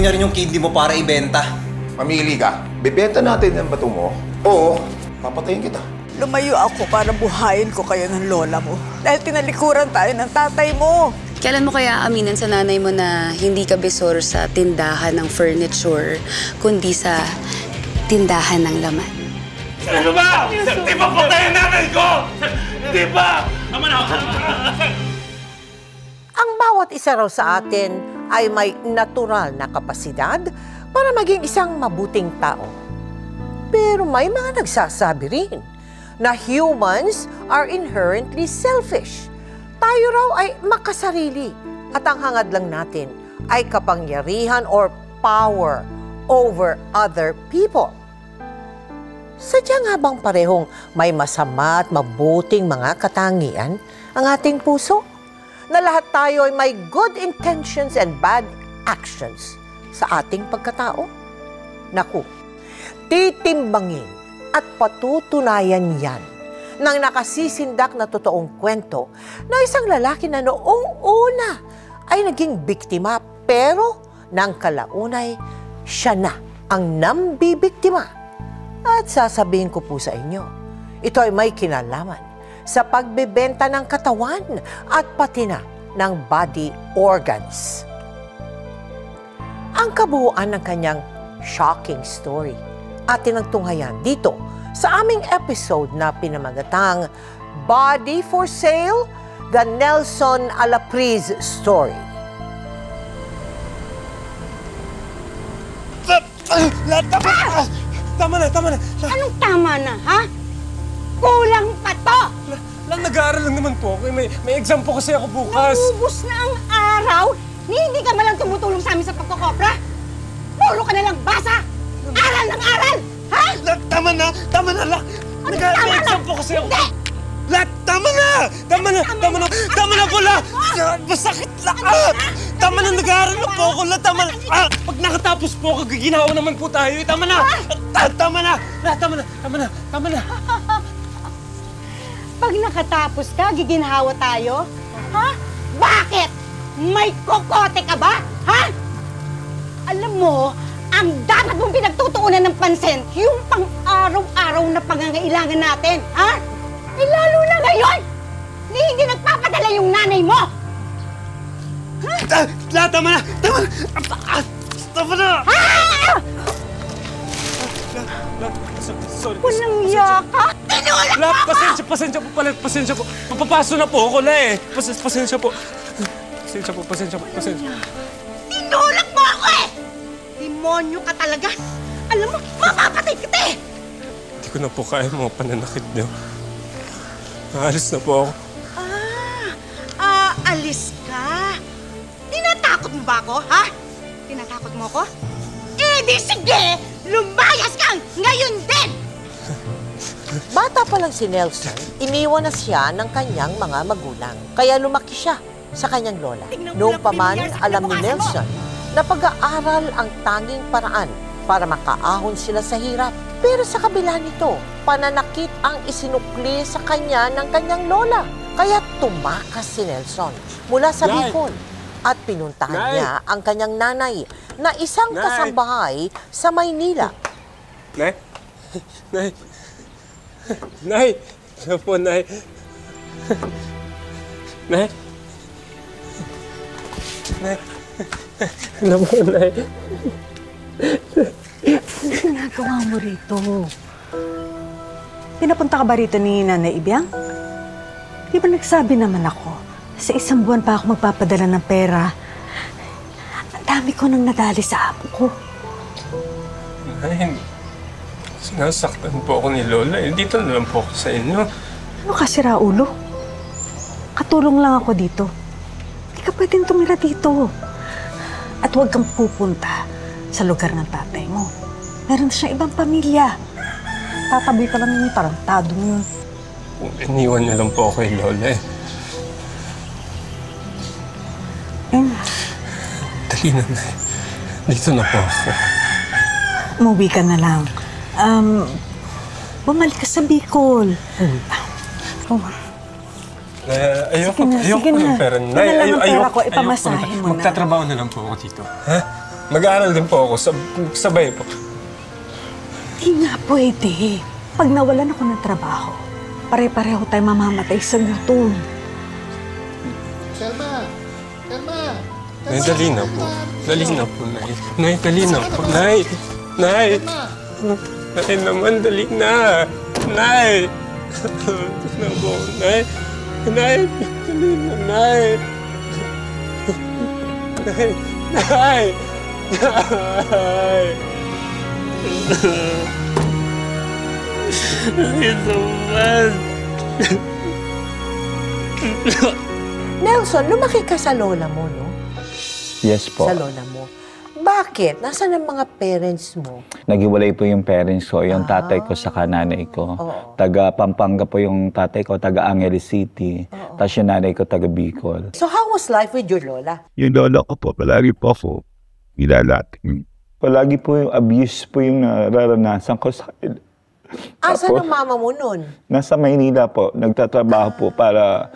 niya rin yung kidney mo para ibenta. Mamili ka. Bebenta natin ang bato mo. Oo, papatayin kita. Lumayo ako para buhayin ko kayo ng lola mo. Dahil tinalikuran tayo ng tatay mo. Kailan mo kaya aminin sa nanay mo na hindi ka besor sa tindahan ng furniture, kundi sa tindahan ng laman? Ano ba? Di ba patayin nanay ko? Di ba? Tama na! Ang bawat isa raw sa atin ay may natural na kapasidad para maging isang mabuting tao. Pero may mga nagsasabi rin na humans are inherently selfish. Tayo raw ay makasarili at ang hangad lang natin ay kapangyarihan or power over other people. Sadya nga bang parehong may masama at mabuting mga katangian ang ating puso? Na lahat tayo ay may good intentions and bad actions sa ating pagkatao? Naku, titimbangin at patutunayan yan ng nakasisindak na totoong kwento na isang lalaki na noong una ay naging biktima pero nang kalaunay siya na ang nambibiktima. At sasabihin ko po sa inyo, ito ay may kinalaman sa pagbebenta ng katawan at pati na ng body organs. Ang kabuuan ng kanyang shocking story atin ang tunghayan dito sa aming episode na pinamagatang Body for Sale, The Nelson Alapriz Story. Tama na! Anong tama na, ha? Kulang pa to! Nag-aaral lang naman po ako. May exam po kasi ako bukas. Naubos na ang araw? Hindi ka malang tumutulong sa amin sa pagkokopra? Puro ka na lang basa! Aral ng aral! Ha? Tama na! May exam po kasi ako. Hindi! Tama na po, masakit lahat! Tama na, nag-aaral na po ako. Tama na! Pag nakatapos po ako, giginawa naman po tayo. Tama na! Tama na! Pag nakatapos ka, giginhawa tayo? Ha? Bakit? May kokote ka ba? Ha? Alam mo, ang dapat mong pinagtutuunan ng pansin, yung pang-araw-araw na pangangailangan natin, ha? Eh, lalo na ngayon! Hindi nagpapadala yung nanay mo! Ha? Tama na! Ah! Sorry. Walang yaka! Tinulak mo ako! Pasensya po. Papapaso na po ako, eh. Pasensya po. Tinulak mo ako eh! Demonyo ka talaga! Alam mo, mapapatay kita eh! Hindi ko na po kaya mga pananakit niyo. Aalis na po ako. Alis ka? Tinatakot mo ba ako, ha? Tinatakot mo ako? Eh, di sige! Lumayas kang ngayon din! Bata pa lang si Nelson, iniwan na siya ng kanyang mga magulang. Kaya lumaki siya sa kanyang lola. Noong pa man, alam ni Nelson na pag-aaral ang tanging paraan para makaahon sila sa hirap. Pero sa kabila nito, pananakit ang isinukli sa kanya ng kanyang lola. Kaya tumakas si Nelson mula sa Bicol at pinuntahan niya ang kanyang nanay na isang kasambahay sa Maynila. Nay! Ano po, Nay? Nay? Ano po, Nay? Ano ginagawa mo rito? Pinapunta ka ba rito ni Nanay Ibiang? Di ba nagsabi naman ako, sa isang buwan pa ako magpapadala ng pera. Ang dami ko nang nadali sa amo ko. Nay, sinasaktan po ako ni Lola. Dito na lang po ako sa inyo. Ano kasi, Raulo? Katulong lang ako dito. Hindi ka pwedeng tumira dito. At huwag kang pupunta sa lugar ng tatay mo. Meron siyang ibang pamilya. Tataboy ka lang yung tarantado mo. Iniwan niyo lang po ako kay Lola eh. Dali na, Nay. Dito na po ako. Umuwi ka na lang. Bumalik ka sa Bicol. Ayoko ng pera. Nay, ayoko. Ipamasahe mo na. Magtatrabaho na lang po ako dito. Ha? Mag-aaral din po ako. Sabay po. Di nga pwede. Pag nawalan ako ng trabaho, pare-pareho tayo mamamatay sa gutom. Nay, dali na po. Dali na po, Nay. Nay, dali na po, Nay. Nay! Nay naman, dali na. Nay! Dali na po, Nay. Nay, dali na, Nay. Nay! Nay! Nay! Ito man. Nelson, lumaki ka sa lola mo, no? Yes po. Sa lola mo. Bakit? Nasaan ang mga parents mo? Naghiwalay po yung parents ko, yung tatay ko sa nanay ko. Oo. Taga Pampanga po yung tatay ko, taga Angeles City. Tapos yung nanay ko, taga Bicol. So how was life with your lola? Yung lola ko po, palagi po ako nilalating. Palagi po yung abuse po yung nararanasan ko sa akin. Asan ang mama mo nun? Nasa Maynila po, nagtatrabaho po para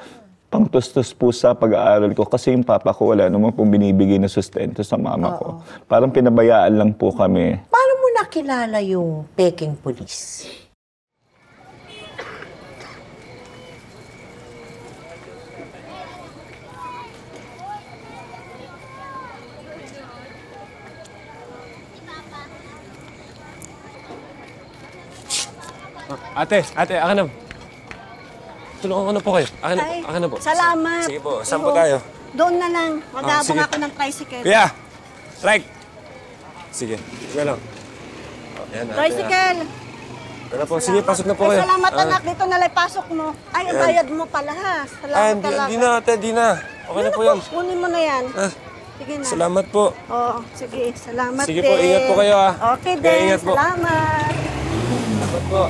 pangtustos po sa pag-aaral ko. Kasi yung papa ko wala naman pong binibigay na sustento sa mama ko. Parang pinabayaan lang po kami. Paano mo nakilala yung Peking Police? Ate, akin na. Tulungan ko na po kayo. Ay, Akin na po. salamat. Sige po, saan po tayo? Doon na lang. Mag-aabang sige. ako ng tricycle. Kuya! Strike! Sige, sige lang. Ayan, ate. Tricycle! Ayan po, sige, pasok na po Ay, kayo. salamat anak. Dito na lang pasok mo. Ay, ang Ayan. bayad mo pala ha. Salamat talaga. Di na, ate, di na. Okay na po yan. Kunin mo na yan. Ah, Sige na. salamat po. Oo, sige. Salamat Sige din. po, ingat po kayo, ah. Okay Kaya din. ingat po. Salamat. Salamat po.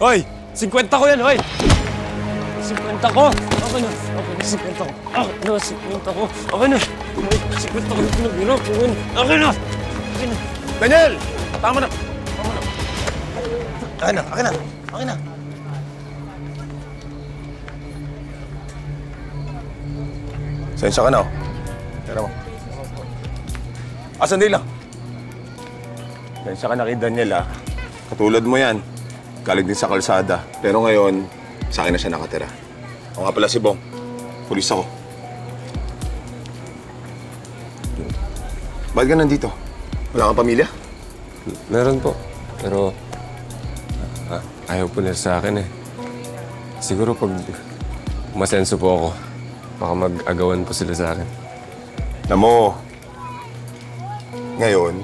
Hoy! 50 ko yan, hoy! 50 ko! Okay na. Okay na, 50 ko. Okay na, 50 ko. Okay na. 50 ko. Okay na. Okay na. Daniel! Tama na. Tama na. Okay na, okay na. Okay na. Sensya ka na, oh. Tara mo. Sandali lang. Sensya ka na kay Daniel, ah. Katulad mo yan. Galing din sa kalsada. Pero ngayon, sa akin na siya nakatira. Ako nga pala si Bong. Pulis ako. Bakit ka nandito? Wala kang pamilya? Meron po. Pero ayaw po nila sa akin eh. Siguro pag umasenso po ako, baka mag-agawan po sila sa akin. Namo, ngayon,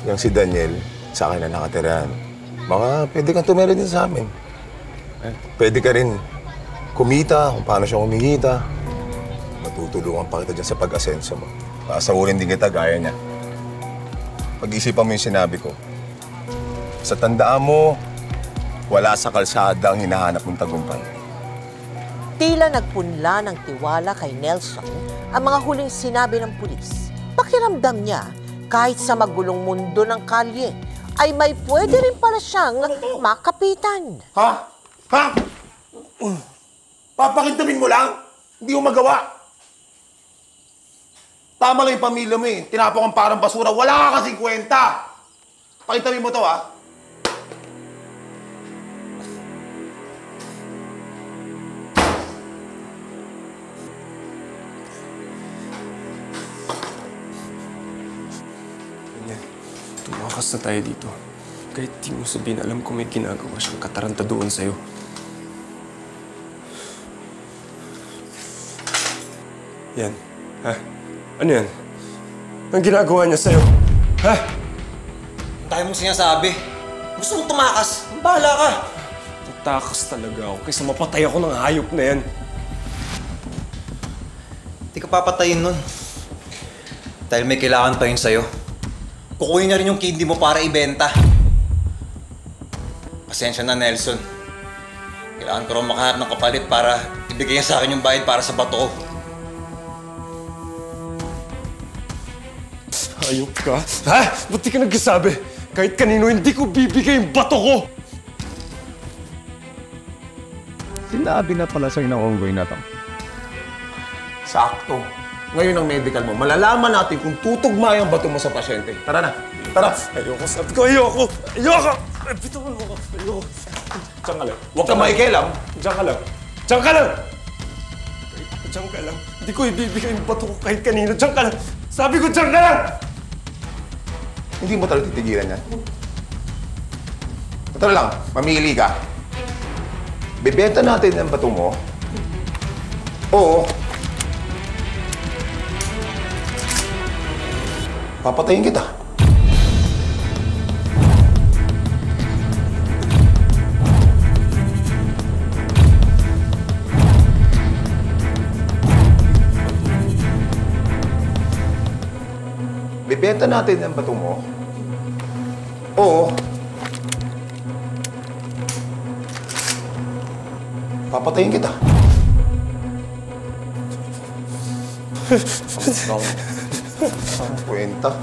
yung si Daniel, sa akin na nakatira. Baka pwede kang tumira din sa amin. Pwede ka rin kumita kung paano siya kumikita. Matutulungan pa kita dyan sa pag-asenso mo. Pasaulin din kita gaya niya. Pag-isipan mo yung sinabi ko. Sa tandaan mo, wala sa kalsada ang hinahanap mong tagumpay. Tila nagpunla ng tiwala kay Nelson ang mga huling sinabi ng pulis. Pakiramdam niya, kahit sa magulong mundo ng kalye, ay may pwede rin pala siyang makapitan. Ha? Ha? Papakintamin mo lang? Hindi mo magawa. Tama lang yung pamilya mo eh. Tinapok ang parang basura. Wala ka kasing kwenta. Pakintamin mo to, ha? Tumakas na tayo dito. Kahit di mo sabihin, alam ko may ginagawa siyang kataranta doon sa'yo. Yan. Ha? Ano yan? Anong ginagawa niya sa'yo? Ha? Ang tayo mong sinasabi. Gusto mong tumakas. Bahala ka. Tatakas talaga ako kaysa mapatay ako ng hayop na yan. Hindi ka papatayin nun. Dahil may kailangan pa yun sa'yo. Kukunin na rin yung kidney mo para ibenta. Pasensya na, Nelson. Kailangan ko rin makahanap ng kapalit para ibigay niya sa akin yung bayad para sa bato ko. Hayop ka? Ha? Ba't di ka nagsasabi? Kahit kanino, hindi ko bibigay yung bato ko! Sinabi na pala sa'yo na onggoy na to. Sakto. Ngayon ang medical mo, malalaman natin kung tutugma yung bato mo sa pasyente. Tara na. Tara. Ayoko, sabi ko, ayoko! Ayoko! Ay, bitawan mo ko. Ayoko. Diyan ka lang. Huwag ka makikialam. Diyan ka lang. Diyan ka lang! Diyan ka lang. Hindi ko ibibigay yung bato ko kahit kanino. Diyan ka lang. Sabi ko, diyan ka lang! Hindi mo talaga titigilan yan. Tara lang, mamili ka. Bebenta natin ang bato mo. Oo. Papatayin kita. Bebenta natin ang bato mo. Oo. Papatayin kita. Ang kwenta.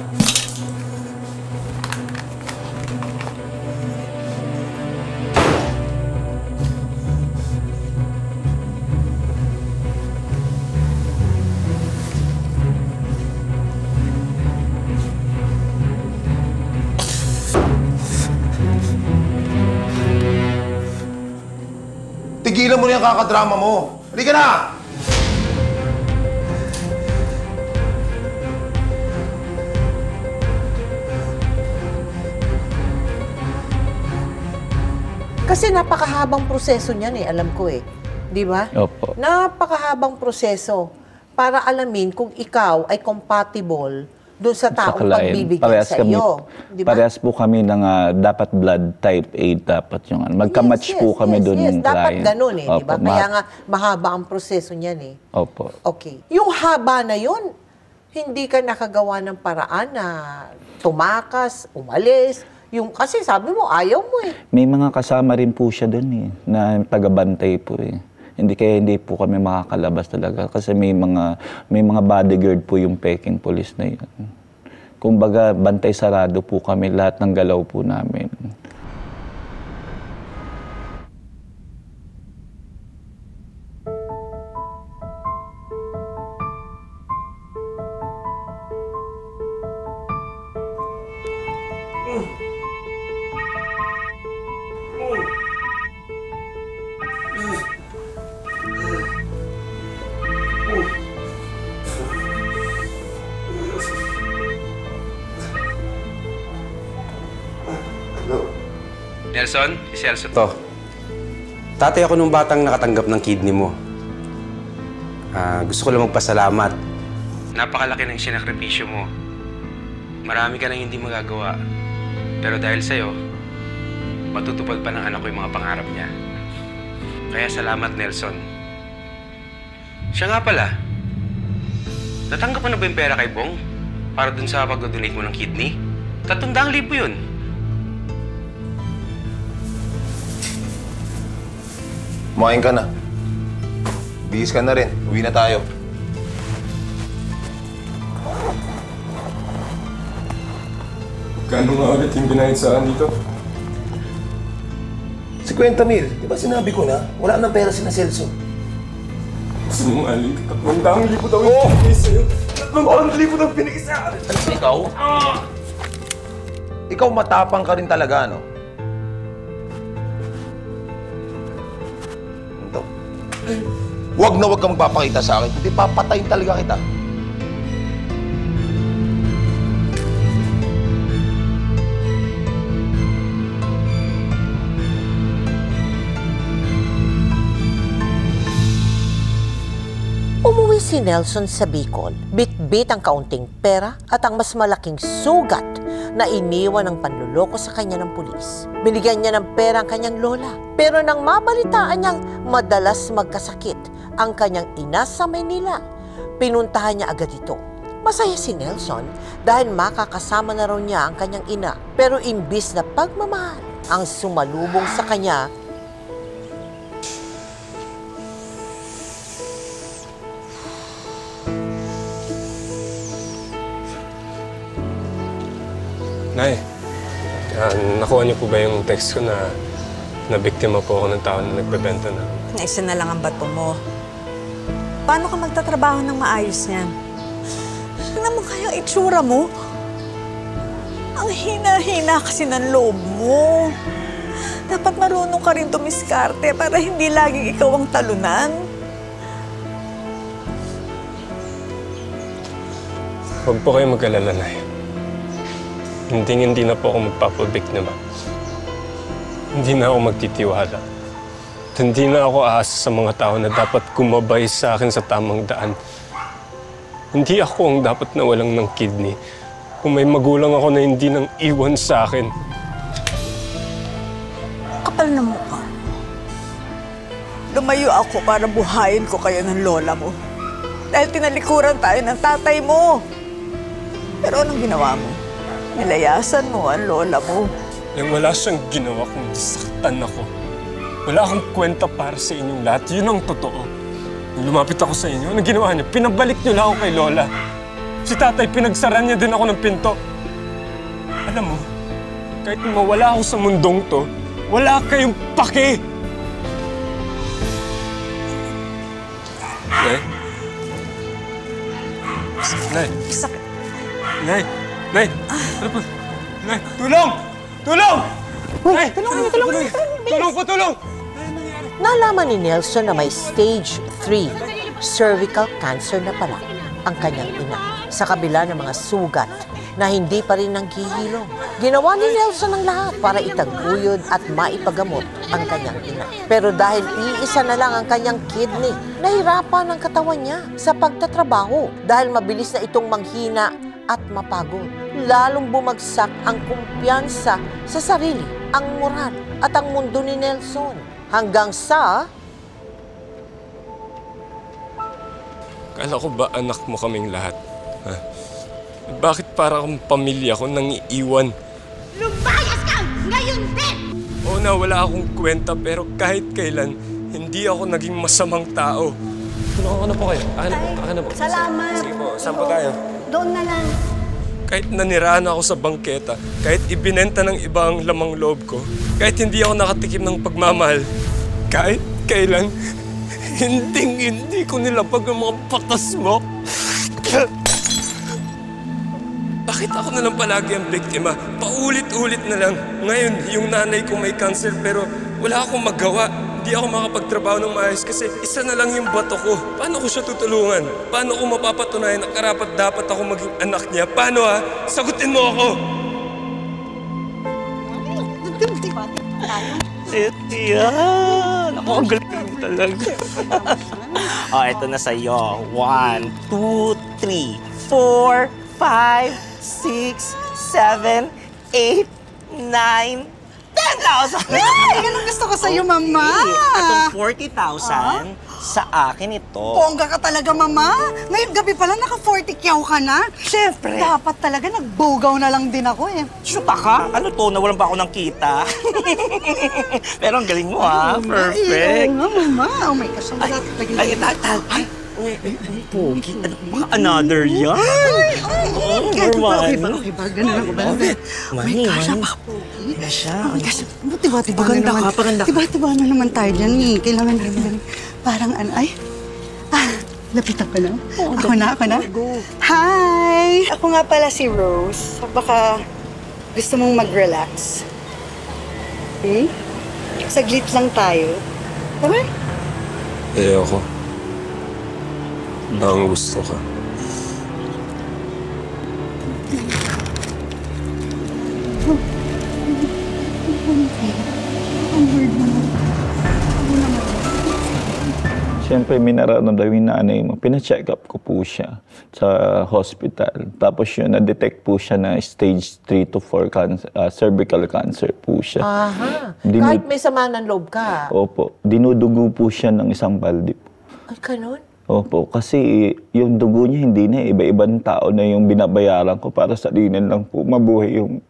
Tigilan mo na yung kakadrama mo. Halika na! Kasi napakahabang proseso niyan alam ko Di ba? Opo. Napakahabang proseso para alamin kung ikaw ay compatible doon sa taong pagbibigyan sa iyo. Di ba? Parehas po kami ng dapat blood type A dapat yung magka-match po kami doon yung dapat client. ganun di ba? Kaya nga mahaba ang proseso niyan Opo. Okay. Yung haba na yun, hindi ka nakagawa ng paraan na tumakas, umalis. Kasi sabi mo, ayaw mo May mga kasama rin po siya doon na taga-bantay po Hindi po kami makakalabas talaga kasi may mga bodyguard po yung Peking police na yun. Kumbaga, bantay sarado po kami lahat ng galaw po namin. Nelson, si Celso to. Tatay ako nung batang nakatanggap ng kidney mo. Gusto ko lang magpasalamat. Napakalaki ng sinakripisyo mo. Marami ka nang hindi magagawa. Pero dahil sa'yo, matutupad pa ng anak ko yung mga pangarap niya. Kaya salamat, Nelson. Siya nga pala, natanggap mo na ba yung pera kay Bong? Para dun sa pag-donate mo ng kidney? 300,000 yun. Kumain ka na. Bihis ka na rin. Uwi na tayo. Gano'n nga ulit yung binayad sa akin dito? 50,000. Di ba sinabi ko na? Wala nang pera si na Celso. Sinungaling ka. 300,000 daw yung binigay sa'yo. 300,000 daw binigay sa akin. Ikaw? Ikaw matapang ka rin talaga, no? Huwag na huwag kang magpapakita sa akin. Hindi, papatayin talaga kita. Umuwi si Nelson sa Bicol, bit-bit ang kaunting pera at ang mas malaking sugat na iniwan ng panluloko sa kanya ng pulis. Binigyan niya ng pera ang kanyang lola. Pero nang mabalitaan niyang madalas magkasakit ang kanyang ina sa Maynila, pinuntahan niya agad ito. Masaya si Nelson dahil makakasama na raw niya ang kanyang ina. Pero imbis na pagmamahal ang sumalubong sa kanya, Nay, nakuha niyo po ba yung text ko na Nabiktima po ako ng tao na nagbebenta na. Naisa na lang ang bato mo. Paano ka magtatrabaho ng maayos niyan? Tingnan mo kaya itsura mo. Ang hina-hina kasi ng loob mo. Dapat marunong ka rin tumiskarte para hindi laging ikaw ang talunan. Huwag po kayo mag-alala, Nay. Hindi na po ako magpapabiktima. Hindi na ako magtitiwala. At hindi na ako aasa sa mga tao na dapat gumabay sa akin sa tamang daan. Hindi ako ang dapat nawalan ng kidney kung may magulang ako na hindi nang iwan sa akin. Kapal na mukha. Lumayo ako para buhayin ko kayo ng lola mo. Dahil tinalikuran tayo ng tatay mo. Pero anong ginawa mo? Nilayasan mo ang lola mo. Nang wala siyang ginawa kundi saktan ako. Wala akong kwenta para sa inyong lahat. Yun ang totoo. Nung lumapit ako sa inyo, anong ginawa niya? Pinabalik niyo lang ako kay Lola. Si tatay, pinagsaran niya din ako ng pinto. Alam mo, kahit mawala ako sa mundong to, wala kayong pake! Nay? Nay? Sakit. Nay! Nay! Ano po? Nay! Tulong! Tulong! Nay! Tulong po! Tulong! Nalaman ni Nelson na may stage 3 cervical cancer na pala ang kanyang ina sa kabila ng mga sugat na hindi pa rin nanghihilom. Ginawa ni Nelson ang lahat para itaguyod at maipagamot ang kanyang ina. Pero dahil iisa na lang ang kanyang kidney, nahirapan ang katawan niya sa pagtatrabaho dahil mabilis na itong manghina at mapagod. Lalong bumagsak ang kumpiyansa sa sarili, ang moral at ang mundo ni Nelson. Hanggang sa... Kala ko ba anak mo kaming lahat? Ha? Bakit para akong pamilya ko nang iiwan? Lumayas ka! Ngayon din! Oo na, wala akong kwenta pero kahit kailan, hindi ako naging masamang tao. Tulungan ko na po kayo. Akin na po. Salamat. Sige po, saan po tayo? Doon na lang. Kahit nanirahan ako sa bangketa, kahit ibinenta ng ibang lamang loob ko, kahit hindi ako nakatikim ng pagmamahal, kahit kailan, hindi ko nilapag ang mga patas mo. Bakit ako na lang palagi ang biktima? Paulit-ulit na lang. Ngayon, yung nanay ko may cancer pero wala akong magawa. Hindi ako makapagtrabaho ng maayos kasi isa na lang yung bato ko. Paano ko siya tutulungan? Paano ko mapapatunayan na karapat dapat ako maging anak niya? Paano ha? Sagutin mo ako! Yan! Ako, ang galing talaga. Ito na sa'yo. 1, 2, 3, 4, 5, 6, 7, 8, 9, 10,000! Ay, anong gusto ko sa'yo, Mama? Atong 40,000, sa akin ito. Bongga ka talaga, Mama. Ngayong gabi pala, naka-40 kyaw ka na. Siyempre. Dapat talaga, nagbugaw na lang din ako eh. Shoota ka? Ano to? Nawalan pa ako ng kita. Pero ang galing mo, ha? Perfect. Oo nga, Mama. Oh my gosh, ang lahat. Pogi. Another yan? Okay ba? Ganun ako ba? Mani. Pogi na siya. Tiba-tiba na naman. Tiba-tiba na naman tayo dyan eh. Kailangan naman parang ano. Ay, lapitan ko na. Ako na. Hi! Ako nga pala si Rose. Baka gusto mong mag-relax. Okay? Saglit lang tayo. Tama? Ayoko. Ang gusto ka. Siyempre, may nararamdamin yung nanay mo. Pina-check up ko po siya sa hospital. Tapos yun, na-detect po siya na stage 3 to 4 cervical cancer po siya. Aha. Kahit may sama ng loob ka. Opo. Dinudugo po siya ng isang balde po. Ay, ganun? Opo. Kasi yung dugo niya hindi na. Iba-ibang tao na yung binabayaran ko para sa linin lang po. Mabuhay yung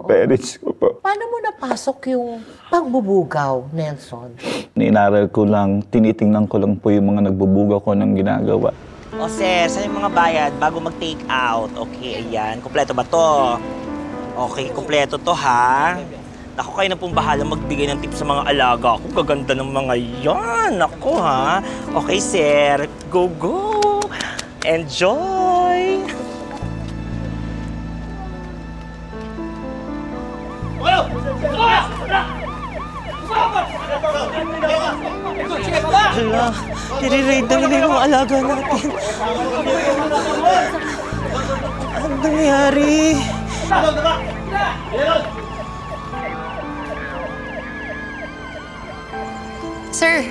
parents ko po. Paano mo napasok yung pagbubugaw, Nelson? Inaral ko lang, tinitingnan ko lang po yung mga nagbubugaw ko ng ginagawa. O sir, saan yung mga bayad bago mag-take out? Okay, ayan. Kompleto ba to? Okay, kompleto to ha. Ako kayo na pong bahala magbigay ng tip sa mga alaga ko. Gaganda ng mga yan. Ako ha. Okay, sir. Go, go. Enjoy. Hala, nire-raid na nila yung mga alaga natin. Ano nangyari? Sir,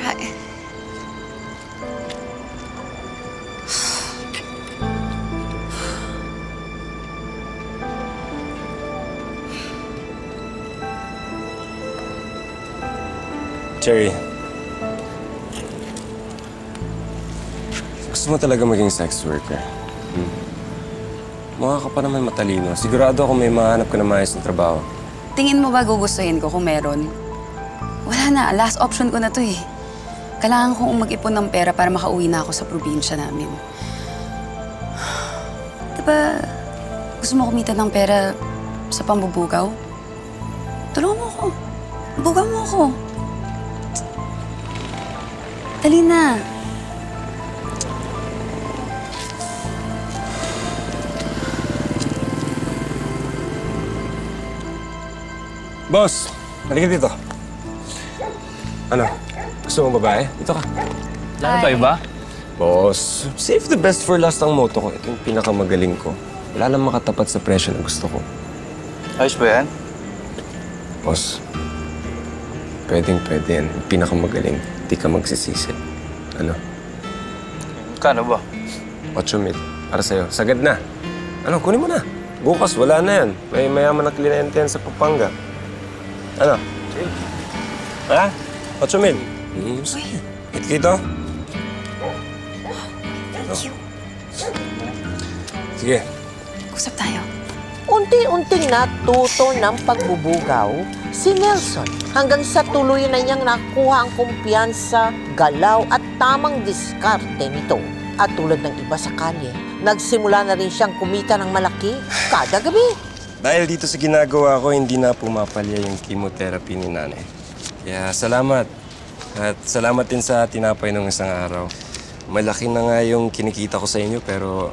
Cherry, gusto mo talaga maging sex worker? Mukha ka pa naman matalino. Sigurado ako may mahanap ka na maayos na trabaho. tingin mo ba gugustuhin ko kung meron? Wala na, last option ko na to eh. Kailangan kong mag-ipon ng pera para makauwi na ako sa probinsya namin. Diba, gusto mo kumita ng pera sa pambubugaw? Tulungan mo ako. Bugaw mo ako. Dali na. Boss, halika dito. Ano? Gusto mo babae? Dito ka. Wala ba iba? Boss, save the best for last ang moto ko. Ito yung pinakamagaling ko. Wala lang makatapat sa presyo na gusto ko. Ayos ba yan? Boss, pwedeng-pwede yan. Yung pinakamagaling. Di ka magsisisi. Ano? Kano ba? 8,000. Para sa'yo. Sagad na. Ano, kunin mo na. Bukas, wala na yan. May mayaman na kliyente yan sa Pampanga. Ano? Ha? 8,000. Sige. Hit dito. Sige. Usap tayo. Unti-unting natuto ng pagbubugaw si Nelson hanggang sa tuloy na niyang nakuha ang kumpiyansa, galaw at tamang diskarte nito. At tulad ng iba sa kalye, nagsimula na rin siyang kumita ng malaki kada gabi. Dahil dito sa ginagawa ko, hindi na pumapalya yung chemotherapy ni nanay. Kaya salamat. At salamat din sa tinapay ng isang araw. Malaki na nga yung kinikita ko sa inyo, pero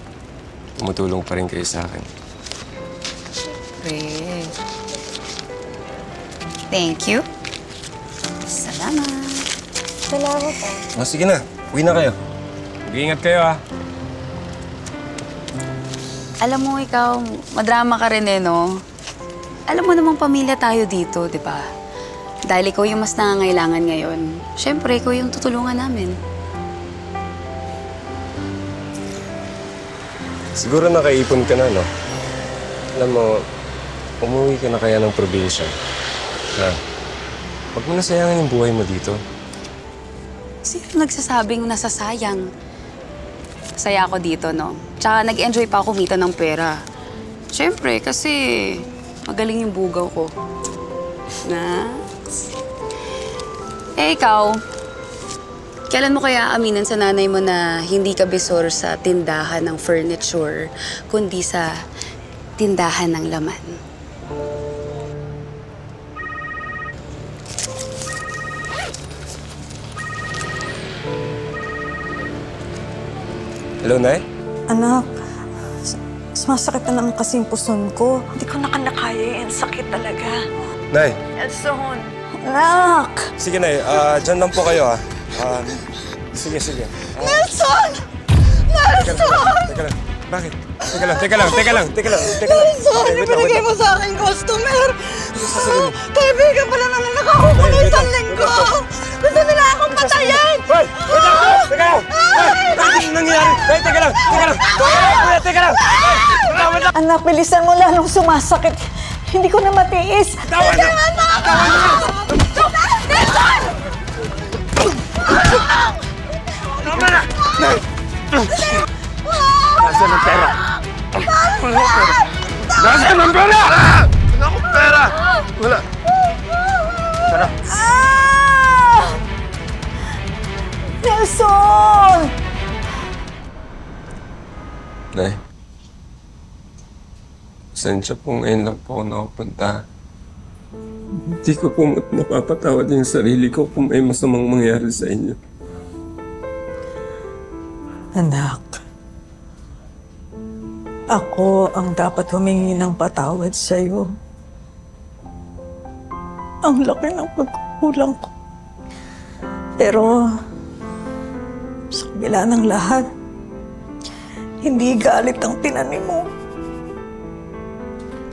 tumutulong pa rin kayo sa akin. Thank you. Salamat. Salamat. O, sige na. Uwi na kayo. Mag-iingat kayo, ha? Alam mo, ikaw, madrama ka rin eh, no? Alam mo namang pamilya tayo dito, di ba? Dahil ikaw yung mas nangangailangan ngayon. Siyempre, ikaw yung tutulungan namin. Siguro nakaipon ka na, no? Alam mo, umuwi ka na kaya ng probinsya. Ha? Huwag mo nasayangin yung buhay mo dito. Sino nagsasabing nasasayang? Saya ako dito, no? Tsaka nag-enjoy pa ako kumita ng pera. Siyempre, kasi magaling yung bugaw ko. Eh, ikaw, kailan mo kaya aminan sa nanay mo na hindi ka bisor sa tindahan ng furniture, kundi sa tindahan ng laman? Hello, Nay? Anak, sumasakit na naman kasi yung puson ko. Hindi ko nakanakaya yan. Sakit talaga. Nay? Nelson! Anak! Sige, Nay. Diyan lang po kayo, ha? Sige. Nelson! Nelson! Teka lang. Bakit? Teka lang. Nelson! Ibinigay mo sa akin customer! Kaibigan pala namin nakakuha na isang linggo! Gusto nila akong patayin! Hoy! Teka lang! Bakit nangyayari? Teka lang! Teka lang! Anak, bilisan mo lalong sumasakit. Hindi ko na matiis. Tawan na! Nelson! Tama na! Nasaan ang pera? Nasaan ang pera? Wala akong pera! Wala. Tara. Nelson! Nay, pasensya po ngayon lang po ako nakapunta. Hindi ko po napapatawad yung sarili ko kung may masamang mangyari sa inyo. Anak, ako ang dapat humingi ng patawad sa'yo. Ang laki ng pagkukulang ko. Pero, sa kabila ng lahat, hindi galit ang tinanim mo.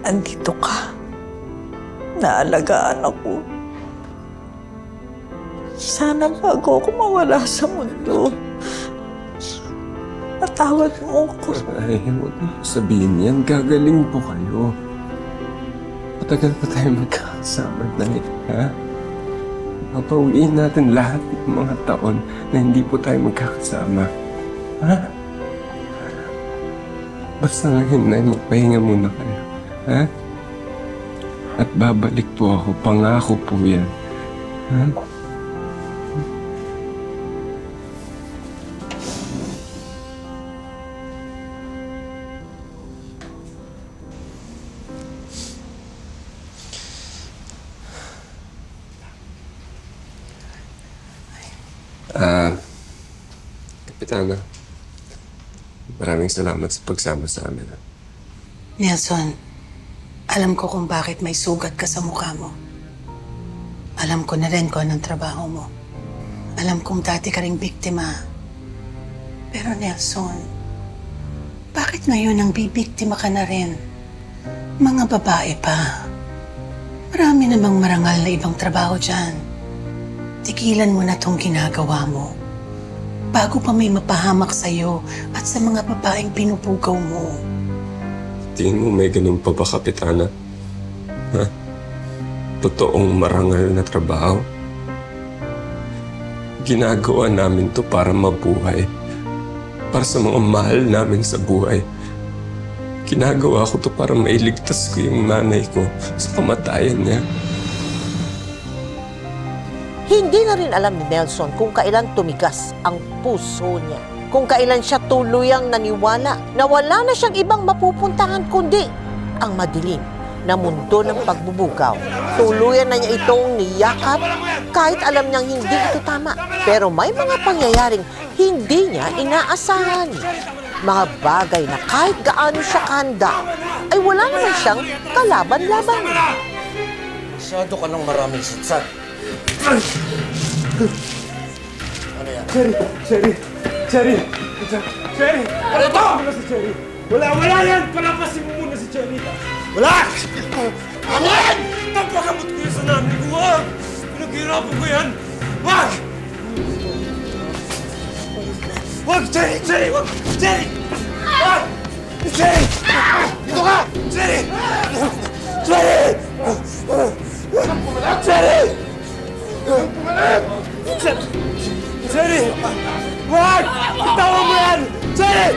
Andito ka. Naalagaan ako. Sana bago ako mawala sa mundo, patawad mo ko. Ay, huwag mo sabihin yan. Gagaling po kayo. Matagal pa tayo magkakasama na ha? Papauwiin natin lahat ng mga taon na hindi po tayo magkakasama. Ha? Basta ngayon na magpahinga muna kayo. Ha? At babalik po ako. Pangako po yan. Ha? Kapitana, maraming salamat sa pagsama sa amin. Nelson, alam ko kung bakit may sugat ka sa mukha mo. Alam ko na rin kung anong trabaho mo. Alam kong dati ka ring biktima. Pero Nelson, bakit ngayon ang bibiktima ka na rin? Mga babae pa. Marami namang marangal na ibang trabaho dyan. Tigilan mo na tong ginagawa mo. Bago pa may mapahamak sa'yo at sa mga babaeng pinupugaw mo. Tingin mo may ganun pa ba, Kapitana? Ha? Totoong marangal na trabaho? Ginagawa namin to para mabuhay. Para sa mga mahal namin sa buhay. Ginagawa ko to para mailigtas ko yung nanay ko sa kamatayan niya. Hindi na rin alam ni Nelson kung kailan tumigas ang puso niya. Kung kailan siya tuluyang naniwala na wala na siyang ibang mapupuntahan kundi ang madilim na mundo ng pagbubugaw. Tuluyan na niya itong niyakap kahit alam niyang hindi ito tama. Pero may mga pangyayaring hindi niya inaasahan. Mga bagay na kahit gaano siya kahanda ay wala naman siyang kalaban-laban. Masyado ka ng maraming satsat. Ano yan? Cherry! Ano ito? Wala si Cherry. Wala yan! Palapasin mo muna si Cherry. Wala! Ano yan? Napagamot ko yun sa nanay ko, ha? Pinaghirapan ko yan. Wag! Wag, Cherry! Wag! Cherry! Wag! Cherry! Dito ka! Cherry! Cherry! Cherry! Cherry! Wag! Bitawan mo yan! Cherry!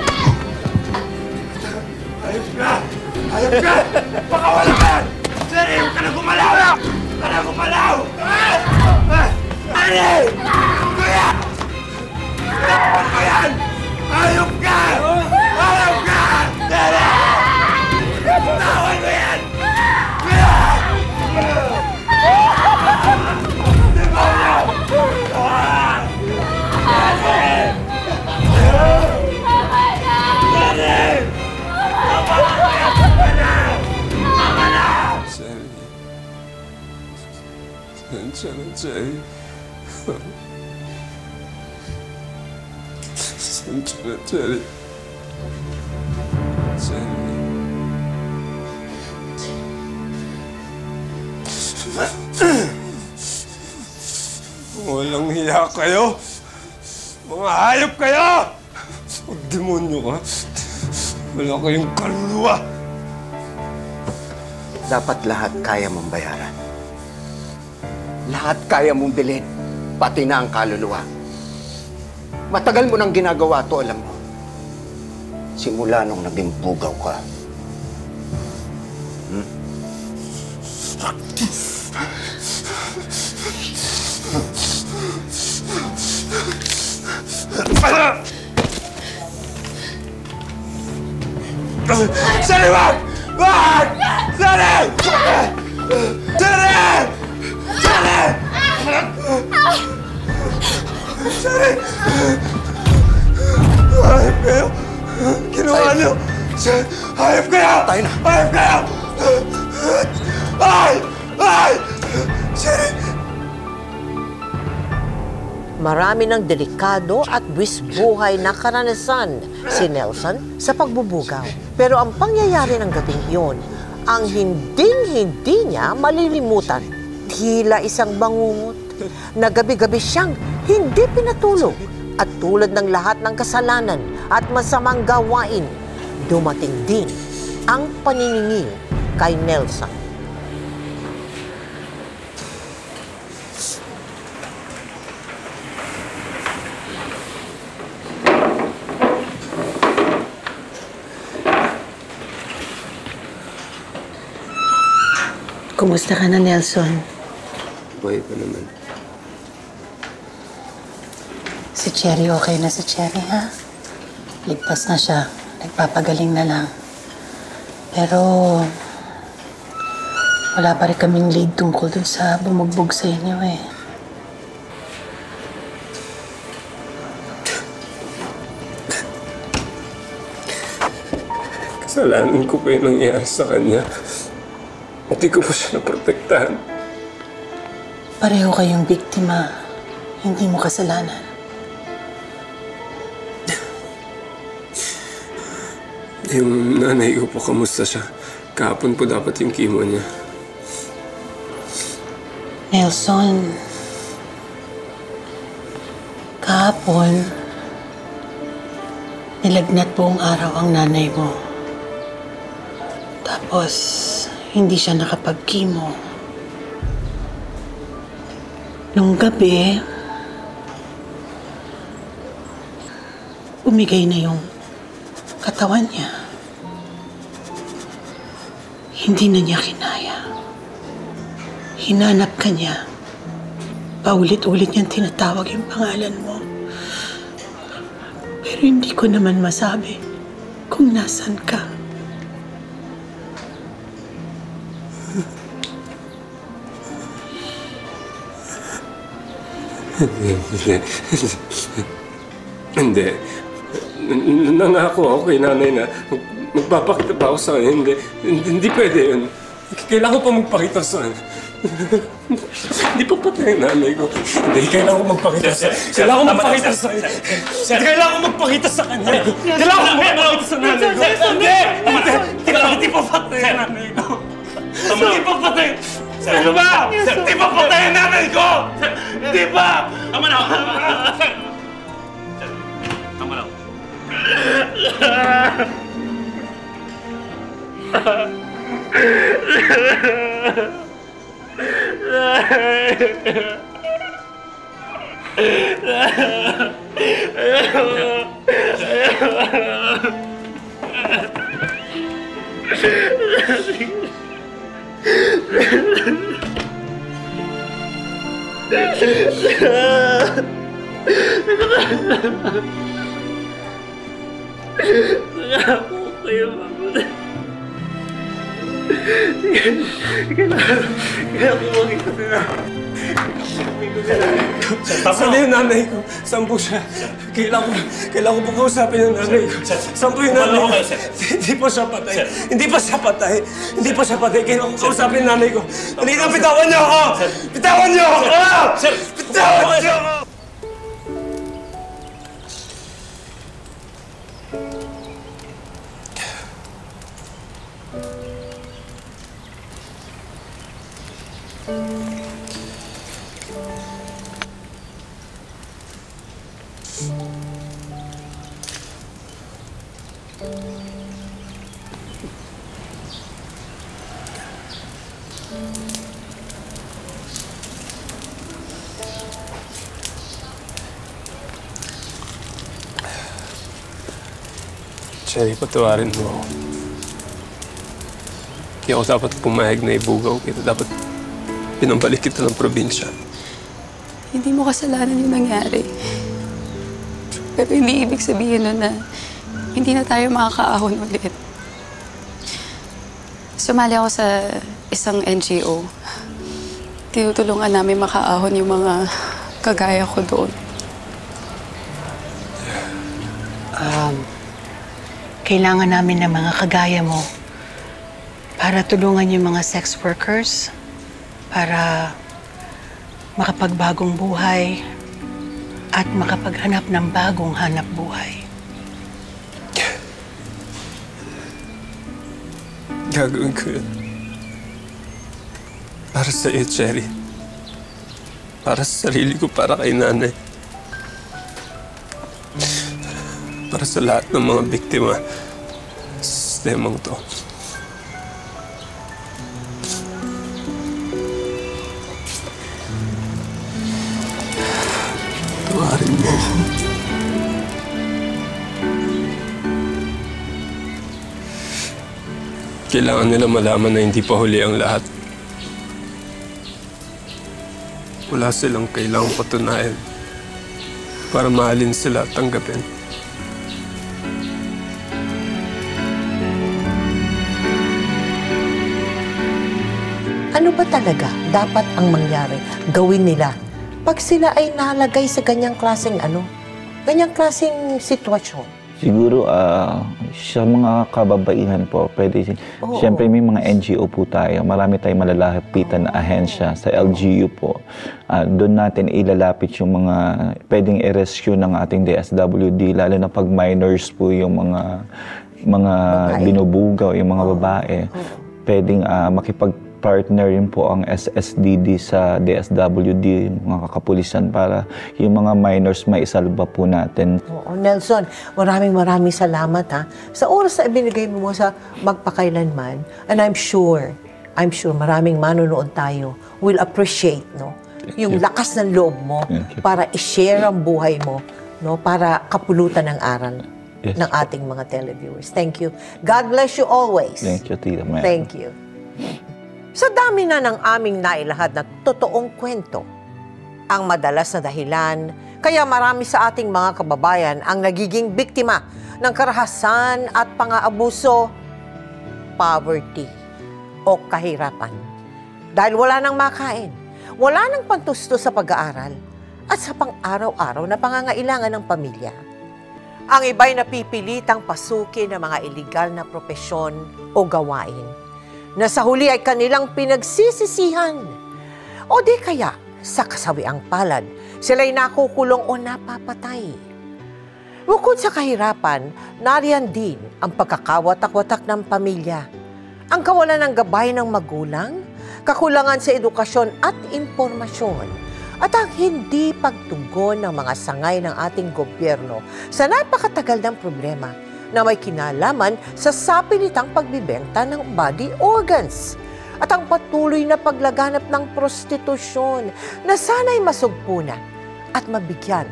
Ayop ka! Ayop ka! Baka wala ka yan! Cherry! Huwag ka na gumalaw! Huwag ka na gumalaw! Cherry! Kuya! Bitawan mo yan! Ayop ka! Ayop ka! Cherry! Bitawan mo yan! Kuya! Cherry. Walang hiya kayo! Mga hayop kayo! Huwag demonyo ka. Wala kayong kaluluwa. Dapat lahat kaya mong bayaran. Lahat kaya mong bilhin, pati na ang kaluluwa. Matagal mo nang ginagawa to, alam mo. Simula nung naging bugaw ka. Cherry, wag! Wag! Cherry! Cherry! Sherry! Hayop kayo! Ginawa niyo! Hayop kayo! Hayop kayo! Ay! Ay! Sherry! Marami ng delikado at buhay na karanasan si Nelson sa pagbubugaw. Pero ang pangyayari ng gabing iyon, ang hindi niya malilimutan. Tila isang bangungot na gabi-gabi siyang hindi pinatulog. At tulad ng lahat ng kasalanan at masamang gawain, dumating din ang paniningil kay Nelson. Kumusta ka na, Nelson? Buhay pa naman. Si Cherry, okay na si Cherry, ha? Ligtas na siya. Nagpapagaling na lang. Pero wala pa rin kaming lead tungkol dun sa bumugbog sa inyo, eh. Kasalanan ko pa yung nangyari sa kanya. Hindi ko pa siya naprotektahan. Pareho kayong biktima. Hindi mo kasalanan. Yung nanay ko po, kamusta siya? Kahapon po dapat yung chemo niya. Nelson, kahapon, nilagnat buong araw ang nanay mo. Tapos, hindi siya nakapag-chemo. Nung gabi, umigay na yung katawan niya. Hindi na niya kinaya. Hinanap ka niya. Paulit-ulit niyang tinatawag yung pangalan mo. Pero hindi ko naman masabi kung nasan ka. Hindi. Nangako ako kay nanay na magpapakita pa ako sa kanya. Hindi pwede yun. Kailangan ko pa magpakita sa kanya. Hindi pa patay ang nanay ko. Hindi, kailangan ko magpakita sa kanya. Kailangan ko magpakita sa kanya. Kailangan ko magpakita sa kanya. Kailangan ko magpakita sa nanay ko. Hindi! Hindi pa patay ang nanay ko. Hindi pa patay. Ano ba? Hindi pa patay ang nanay ko! Hindi pa! Tama na! Tama na! Saan na yung nanay ko? Saan po siya? Kailangan ko po kausapin yung nanay ko. Saan po yung nanay ko? Hindi pa siya patay. Hindi pa siya patay. Hindi pa siya patay. Kailangan ko kausapin yung nanay ko. Halika, bitawan niyo ako! Bitawan niyo ako! Bitawan niyo ako! Cherry, patawarin mo ako. Hindi ako dapat pumayag na ibugaw kita. Dapat pinambalik kita ng probinsya. Hindi mo kasalanan yung nangyari. Pero hindi ibig sabihin nun na hindi na tayo makakaahon ulit. Sumali ako sa isang NGO. Tinutulungan namin makaahon yung mga kagaya ko doon. Kailangan namin ng mga kagaya mo para tulungan yung mga sex workers, para makapagbagong buhay at makapaghanap ng bagong hanap buhay. Gagawin ko yun. Para sa iyo, Cherry. Para sa sarili ko, para kay nanay. Para sa lahat ng mga biktima sa sistemang to. Tawarin mo ako. Kailangan nila malaman na hindi pa huli ang lahat. Wala silang kailangang patunayan para mahalin sila at tanggapin. Ano ba talaga dapat ang mangyari, gawin nila pag sila ay nalagay sa ganyang klaseng ganyang klaseng sitwasyon? Siguro sa mga kababaihan po, pwede, siyempre may mga NGO po tayo, marami tayong malalapitan na ahensya sa LGU po. Doon natin ilalapit yung mga pwedeng i-rescue ng ating DSWD, lalo na pag minors po yung mga binubugaw, yung mga babae. Pwedeng makipag-partner rin po ang SSDD sa DSWD, mga kakapulisan, para yung mga minors maisalba po natin. Oo, Nelson, maraming salamat sa oras na ibinigay mo sa magpakailanman. And I'm sure maraming manonood tayo will appreciate yung lakas ng loob mo para i-share ang buhay mo, para kapulutan ng aral ng ating mga televiewers. Thank you. God bless you always. Thank you, Tita Mel. Thank you. Sa dami na ng aming nailahad na totoong kwento, ang madalas na dahilan kaya marami sa ating mga kababayan ang nagiging biktima ng karahasan at pang-aabuso, poverty o kahirapan. Dahil wala nang makain, wala nang pantusto sa pag-aaral at sa pang-araw-araw na pangangailangan ng pamilya. Ang iba'y napipilitang pasukin ng mga iligal na propesyon o gawain na sa huli ay kanilang pinagsisisihan. O di kaya, sa kasawiang palad, sila'y nakukulong o napapatay. Bukod sa kahirapan, nariyan din ang pagkakawatak-watak ng pamilya, ang kawalan ng gabay ng magulang, kakulangan sa edukasyon at impormasyon, at ang hindi pagtugon ng mga sangay ng ating gobyerno sa napakatagal ng problema na may kinalaman sa sapilitang pagbibenta ng body organs at ang patuloy na paglaganap ng prostitusyon na sana'y masugpo na at mabigyan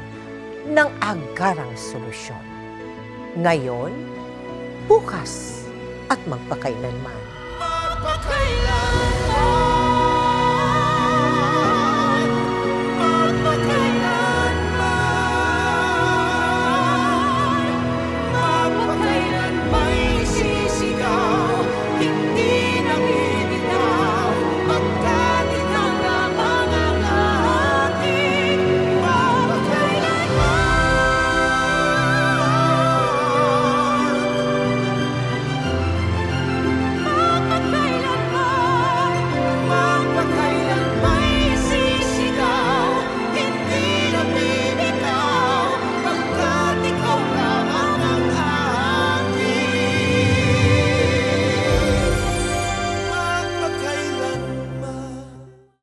ng agarang solusyon. Ngayon, bukas at magpakailanman.